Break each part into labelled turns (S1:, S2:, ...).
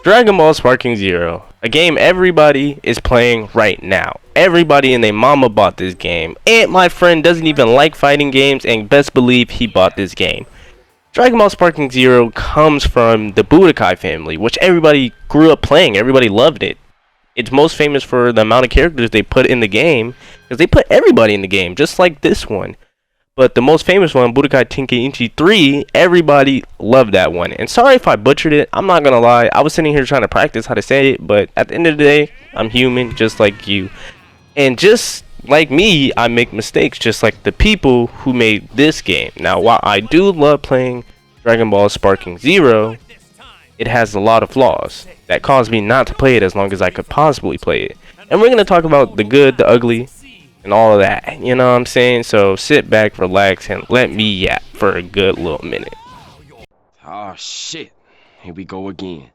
S1: Dragon Ball Sparking Zero, a game everybody is playing right now. Everybody and their mama bought this game. And my friend doesn't even like fighting games, and best believe he bought this game. Dragon Ball Sparking Zero comes from the Budokai family, which everybody grew up playing. Everybody loved it. It's most famous for the amount of characters they put in the game, because they put everybody in the game, just like this one. But the most famous one, Budokai Tenkaichi 3, everybody loved that one. And sorry if I butchered it, I'm not gonna lie. I was sitting here trying to practice how to say it, but at the end of the day, I'm human, just like you. And just like me, I make mistakes, just like the people who made this game. Now, while I do love playing Dragon Ball Sparking Zero, it has a lot of flaws that caused me not to play it as long as I could possibly play it. And we're gonna talk about the good, the ugly, and all of that, you know what I'm saying? So sit back, relax, and let me yap for a good little minute.
S2: Oh shit, here we go again.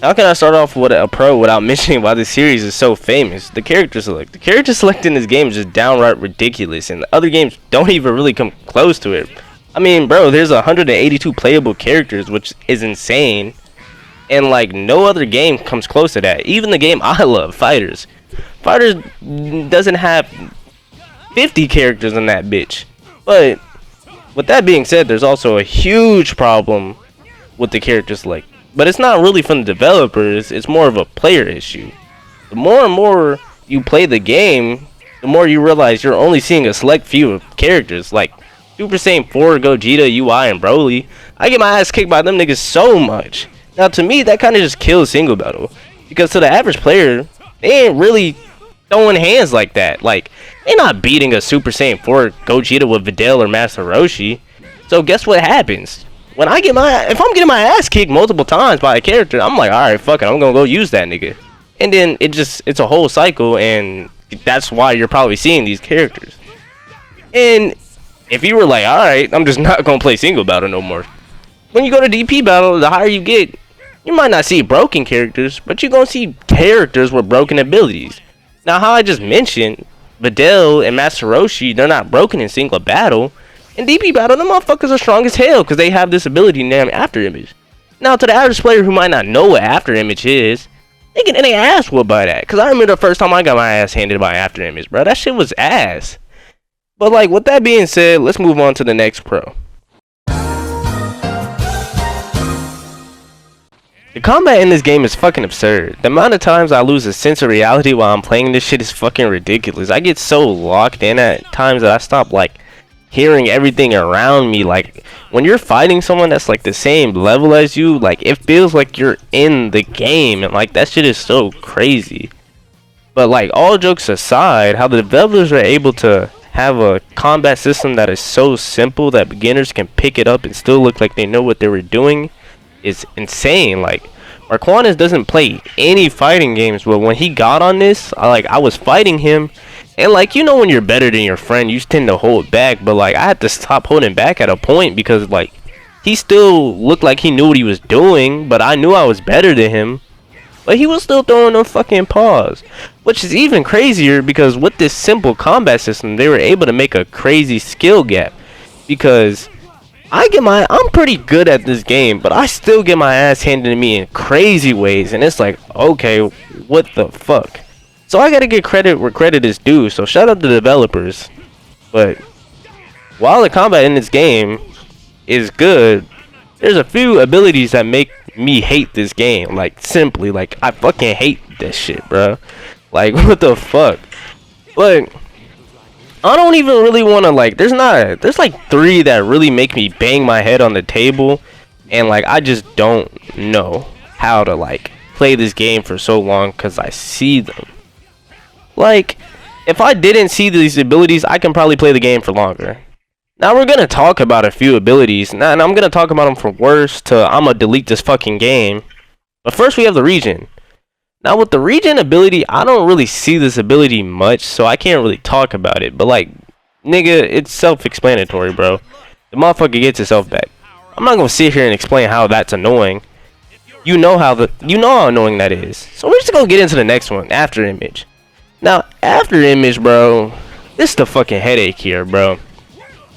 S1: How can I start off with a pro without mentioning why this series is so famous? The character select. The character select in this game is just downright ridiculous, and the other games don't even really come close to it. I mean, bro, there's 182 playable characters, which is insane, and like no other game comes close to that. Even the game I love, Fighters doesn't have 50 characters in that bitch. But with that being said, there's also a huge problem with the character select. But it's not really from the developers, it's more of a player issue. The more and more you play the game, the more you realize you're only seeing a select few of characters, like Super Saiyan 4, Gogeta, UI, and Broly. I get my ass kicked by them niggas so much. Now to me, that kind of just kills single battle. Because to the average player, they ain't really throwing hands like that. Like, they're not beating a Super Saiyan 4 Gogeta with Videl or Master Roshi. So guess what happens? When I get if I'm getting my ass kicked multiple times by a character, I'm like, alright, fuck it, I'm gonna go use that nigga. And then it's a whole cycle, and that's why you're probably seeing these characters. And if you were like, alright, I'm just not gonna play single battle no more. When you go to DP battle, the higher you get, you might not see broken characters, but you're gonna see characters with broken abilities. Now, how I just mentioned, Videl and Master Roshi, they're not broken in single battle. In DP battle, the motherfuckers are strong as hell because they have this ability named After Image. Now, to the average player who might not know what After Image is, they get their ass whooped by that. Because I remember the first time I got my ass handed by After Image, bro. That shit was ass. But, like, with that being said, let's move on to the next pro. The combat in this game is fucking absurd. The amount of times I lose a sense of reality while I'm playing this shit is fucking ridiculous. I get so locked in at times that I stop, like, hearing everything around me. Like, when you're fighting someone that's like the same level as you, like, it feels like you're in the game, and like that shit is so crazy. But like, all jokes aside, how the developers are able to have a combat system that is so simple that beginners can pick it up and still look like they know what they were doing is insane. Like, Marquandis doesn't play any fighting games, but when he got on this, I was fighting him. And like, you know, when you're better than your friend, you tend to hold back, but like I had to stop holding back at a point because like he still looked like he knew what he was doing, but I knew I was better than him. But he was still throwing them fucking paws, which is even crazier because with this simple combat system, they were able to make a crazy skill gap. Because I'm pretty good at this game, but I still get my ass handed to me in crazy ways, and it's like, okay, what the fuck? So I gotta give credit where credit is due, so shout out to the developers. But while the combat in this game is good, there's a few abilities that make me hate this game. Like, simply, like, I fucking hate this shit, bro. Like, what the fuck? But I don't even really want to, like, there's like 3 that really make me bang my head on the table, and like I just don't know how to like play this game for so long because I see them. Like, if I didn't see these abilities, I can probably play the game for longer. Now, we're going to talk about a few abilities. Now, and I'm going to talk about them from worst to I'm going to delete this fucking game. But first, we have the regen. Now, with the regen ability, I don't really see this ability much, so I can't really talk about it. But, like, nigga, it's self-explanatory, bro. The motherfucker gets itself back. I'm not going to sit here and explain how that's annoying. You know how annoying that is. So, we're just going to get into the next one, After Image. Now, After Image, bro, this is the fucking headache here, bro.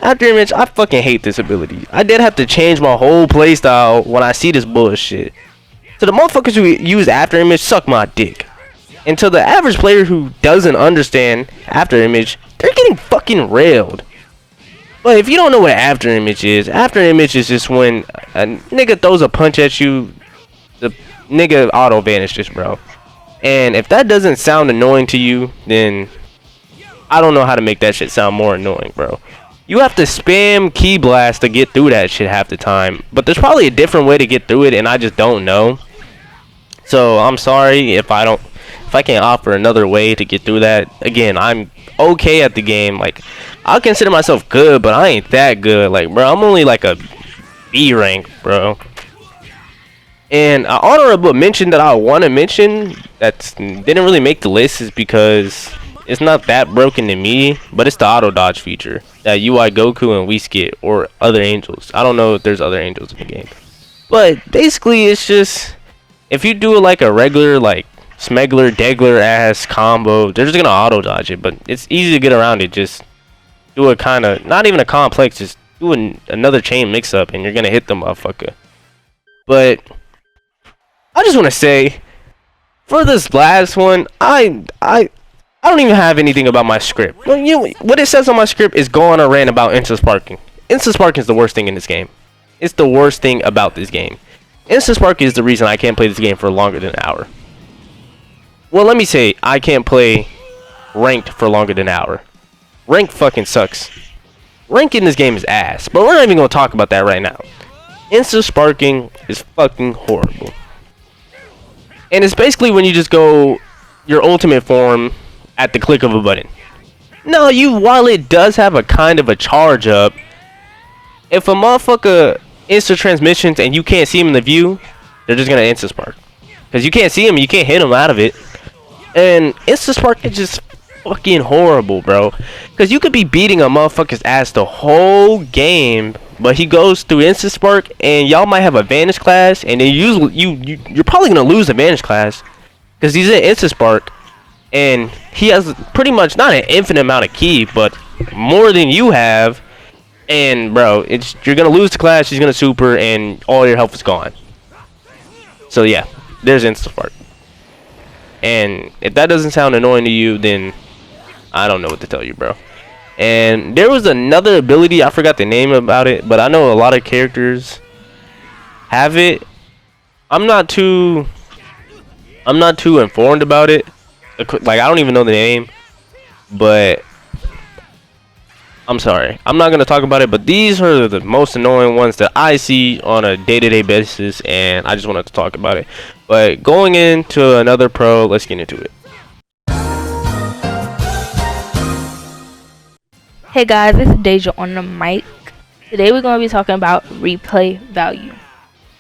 S1: After Image, I fucking hate this ability. I did have to change my whole playstyle when I see this bullshit. To To the motherfuckers who use After Image, suck my dick. And to the average player who doesn't understand After Image, they're getting fucking railed. But if you don't know what After Image is just when a nigga throws a punch at you, the nigga auto vanishes, bro. And if that doesn't sound annoying to you, then I don't know how to make that shit sound more annoying, bro. You have to spam key blast to get through that shit half the time. But there's probably a different way to get through it, and I just don't know. So I'm sorry if I can't offer another way to get through that. Again, I'm okay at the game. Like, I consider myself good, but I ain't that good. Like, bro, I'm only like a B rank, bro. And an honorable mention that I want to mention that didn't really make the list is because it's not that broken to me, but it's the auto dodge feature that UI Goku and Whis get, or other angels. I don't know if there's other angels in the game, but basically it's just if you do like a regular like Smegler Degler ass combo, they're just gonna auto dodge it. But it's easy to get around it. Just do a kind of not even a complex, just do another chain mix up, and you're gonna hit the motherfucker. But I just want to say, for this last one, I don't even have anything about my script. Well, you know, what it says on my script is go on a rant about instant sparking. Instant sparking is the worst thing in this game. It's the worst thing about this game. Instant sparking is the reason I can't play this game for longer than an hour. Well, let me say, I can't play ranked for longer than an hour. Ranked fucking sucks. Ranked in this game is ass, but we're not even going to talk about that right now. Instant sparking is fucking horrible. And it's basically when you just go your ultimate form at the click of a button. No, while it does have a kind of a charge up, if a motherfucker instant transmissions and you can't see him in the view, they're just gonna instant spark. Because you can't see him, you can't hit him out of it. And instant spark is just fucking horrible, bro. Because you could be beating a motherfucker's ass the whole game, but he goes through instant spark and y'all might have a Vanish class, and then you're probably gonna lose the Vanish class because he's in instant spark and he has pretty much not an infinite amount of ki, but more than you have. And bro, you're gonna lose the class, he's gonna super, and all your health is gone. So yeah, there's instant spark. And if that doesn't sound annoying to you, then I don't know what to tell you, bro. And there was another ability, I forgot the name about it, but I know a lot of characters have it. I'm not too informed about it. Like, I don't even know the name, but I'm sorry, I'm not gonna talk about it. But these are the most annoying ones that I see on a day-to-day basis, and I just wanted to talk about it. But going into another pro, let's get into it.
S3: Hey guys, this is Deja on the mic. Today we're going to be talking about replay value.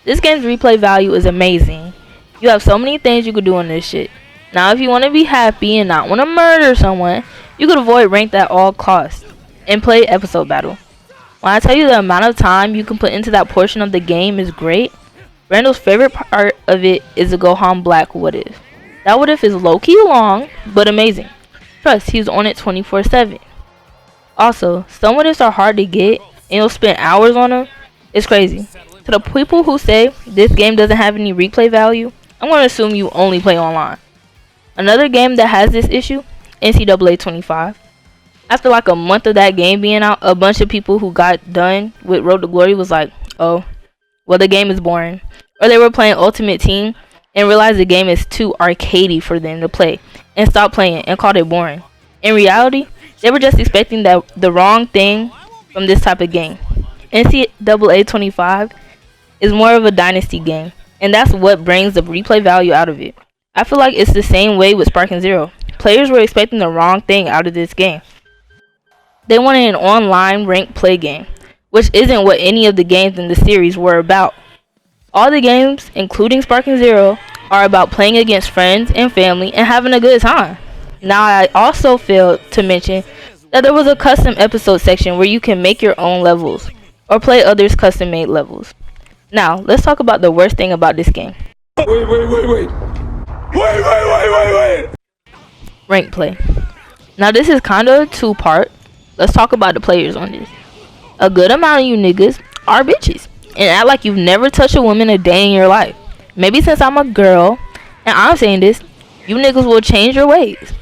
S3: This game's replay value is amazing. You have so many things you could do on this shit. Now if you want to be happy and not want to murder someone, you could avoid ranked at all costs and play episode battle. When I tell you the amount of time you can put into that portion of the game is great, Randall's favorite part of it is the Gohan Black what if. That what if is low-key long, but amazing. Trust, he's on it 24/7. Also, some what ifs are hard to get and you'll spend hours on them. It's crazy. To the people who say this game doesn't have any replay value, I'm going to assume you only play online. Another game that has this issue, NCAA 25. After like a month of that game being out, a bunch of people who got done with Road to Glory was like, oh, well the game is boring. Or they were playing Ultimate Team and realized the game is too arcadey for them to play and stopped playing and called it boring. In reality, they were just expecting the wrong thing from this type of game. NCAA 25 is more of a dynasty game, and that's what brings the replay value out of it. I feel like it's the same way with Sparking Zero. Players were expecting the wrong thing out of this game. They wanted an online ranked play game, which isn't what any of the games in the series were about. All the games, including Sparking Zero, are about playing against friends and family and having a good time. Now I also failed to mention that there was a custom episode section where you can make your own levels or play others' custom made levels. Now let's talk about the worst thing about this game. Wait. Rank play. Now this is kind of a two-part. Let's talk about the players on this. A good amount of you niggas are bitches and act like you've never touched a woman a day in your life. Maybe since I'm a girl, and I'm saying this, you niggas will change your ways.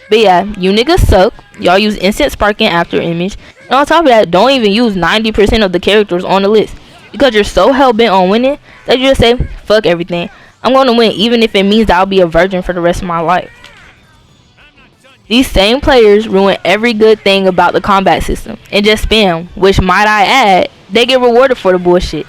S3: But yeah, you niggas suck. Y'all use instant sparking after image. And on top of that, don't even use 90% of the characters on the list. Because you're so hell-bent on winning that you just say, fuck everything. I'm going to win even if it means I'll be a virgin for the rest of my life. These same players ruin every good thing about the combat system and just spam, which might I add, they get rewarded for the bullshit.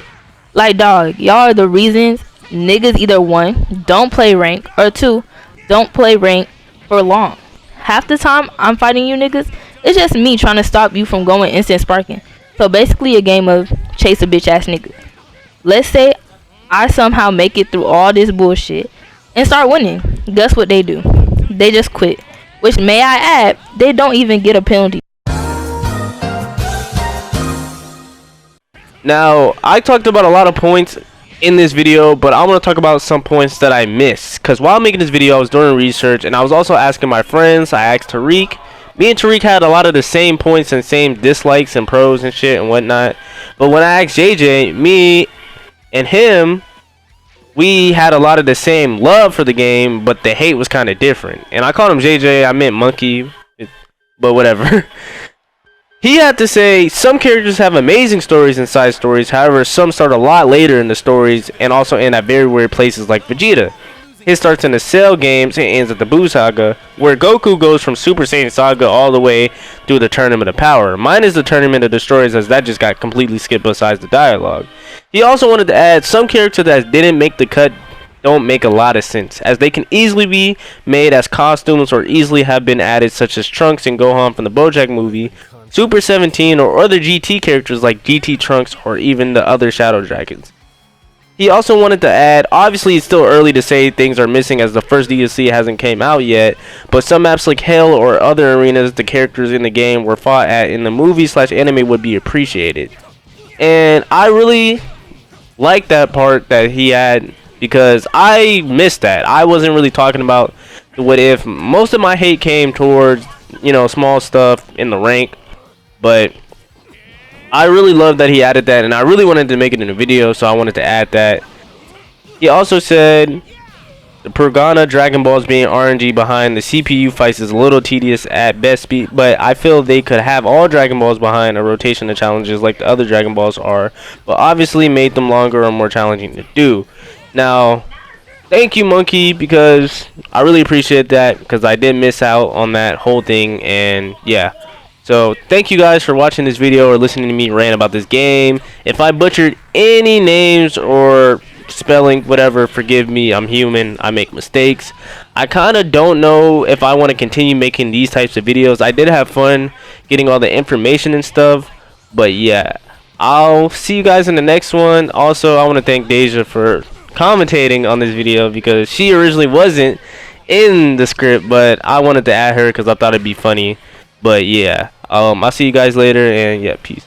S3: Like dog, y'all are the reasons niggas either 1, don't play rank, or 2, don't play rank for long. Half the time I'm fighting you niggas, it's just me trying to stop you from going instant sparking. So basically a game of chase a bitch ass nigga. Let's say I somehow make it through all this bullshit and start winning. Guess what they do? They just quit. Which may I add, they don't even get a penalty.
S1: Now, I talked about a lot of points in this video, but I want to talk about some points that I missed. Because while making this video, I was doing research, and I was also asking my friends. I asked Tariq. Me and Tariq had a lot of the same points and same dislikes and pros and shit and whatnot. But when I asked JJ, me and him, we had a lot of the same love for the game, but the hate was kind of different. And I called him JJ, I meant Monkey, but whatever. He had to say some characters have amazing stories and side stories, however some start a lot later in the stories and also end at very weird places like Vegeta. His starts in the Cell games and ends at the Buu Saga, where Goku goes from Super Saiyan Saga all the way through the Tournament of Power. Mine is the Tournament of Destroyers, as that just got completely skipped besides the dialogue. He also wanted to add some characters that didn't make the cut don't make a lot of sense, as they can easily be made as costumes or easily have been added, such as Trunks and Gohan from the BoJack movie, Super 17, or other GT characters like GT Trunks or even the other Shadow Dragons. He also wanted to add, obviously it's still early to say things are missing as the first DLC hasn't came out yet, but some maps like Hell or other arenas the characters in the game were fought at in the movie/anime would be appreciated. And I really like that part that he had, because I missed that. I wasn't really talking about the what if. Most of my hate came towards, you know, small stuff in the rank, but I really love that he added that, and I really wanted to make it in a video, so I wanted to add that. He also said the Purgana Dragon Balls being RNG behind the CPU fights is a little tedious at best, but I feel they could have all Dragon Balls behind a rotation of challenges like the other Dragon Balls are, but obviously made them longer or more challenging to do. Now, thank you Monkey, because I really appreciate that, because I did miss out on that whole thing, and yeah. So thank you guys for watching this video or listening to me rant about this game. If I butchered any names or spelling, whatever, forgive me. I'm human. I make mistakes. I kind of don't know if I want to continue making these types of videos. I did have fun getting all the information and stuff, but yeah, I'll see you guys in the next one. Also, I want to thank Deja for commentating on this video, because she originally wasn't in the script, but I wanted to add her because I thought it'd be funny. But yeah, I'll see you guys later, and yeah, peace.